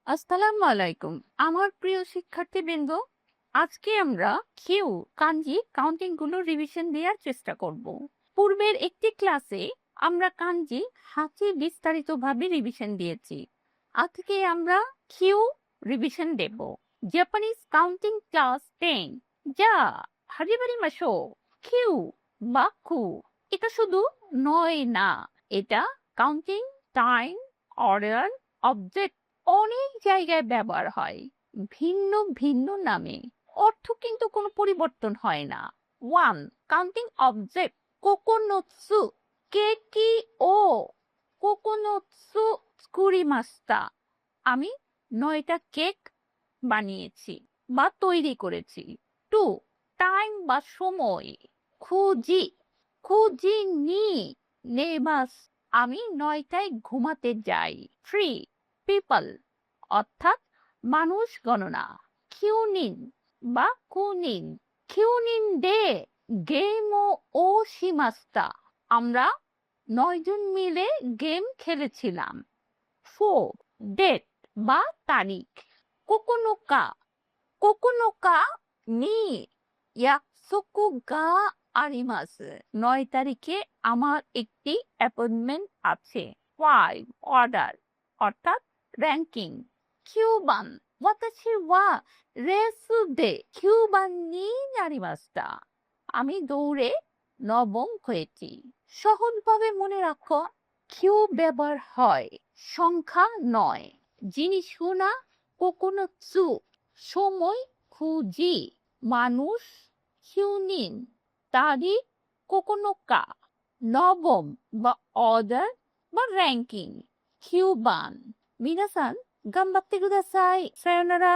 আসসালামু আলাইকুম। আমার প্রিয় শিক্ষার্থীবৃন্দ, আজকে আমরা কিউ কাঞ্জি কাউন্টিং গুলো রিভিশন দেওয়ার চেষ্টা করব। পূর্বের একটি ক্লাসে আমরা কাঞ্জি হাঁচি বিস্তারিতভাবে রিভিশন দিয়েছি। আজকে আমরা কিউ রিভিশন দেব। জাপানিজ কাউন্টিং ক্লাস 10 যা হারিবারি মাসো কিউ বা কু। এটা শুধু নয় না, এটা কাউন্টিং, টাইম, অর্ডার, অবজেক্ট অনেক জায়গায় ব্যবহার হয়, ভিন্ন ভিন্ন নামে। অর্থ কিন্তু কোনো পরিবর্তন হয় না। ওয়ান, কাউন্টিং অবজেক্ট কোকোনোৎসু কেকি ও কোকোনোৎসু স্কুরিমাস্তা। আমি 9টা কেক বানিয়েছি বা তৈরি করেছি। টু, টাইম বা সময় খুঁজি খুঁজি নি নেবাস। আমি 9টায় ঘুমাতে যাই। থ্রি, পিপল অর্থাৎ মানুষ গণনা কিউনিন বা কুনিন কিউনিন ডে গেম ও সীমাস্তা। আমরা 9জন মিলে গেম খেলেছিলাম। ফোর, ডেট বা তারিখ কোকোনোকা কোকোনোকা নি ইয়াকসোকু গা আরিমাসু। 9 তারিখে আমার একটি অ্যাপয়েন্টমেন্ট আছে। ফাইভ, অর্ডার অর্থাৎ র্যাঙ্কিং কিউবান ওয়াতাশি ওয়া রেসু দে কিউবান নি নারিমাস্তা। আমি দৌড়ে নবম হয়েছি। সহজভাবে মনে রাখো, কিউ ব্যবহার হয় সংখ্যা নয়, জিনিস শোনা কোকোনোৎসু, সময় খুঁজি, মানুষ কিউনিন, তারিখ কোকোনোকা, নবম বা অর্ডার বা র্যাঙ্কিং কিউবান। মিনাসান গাম্বাত্তে কুদাসাই। সায়োনারা।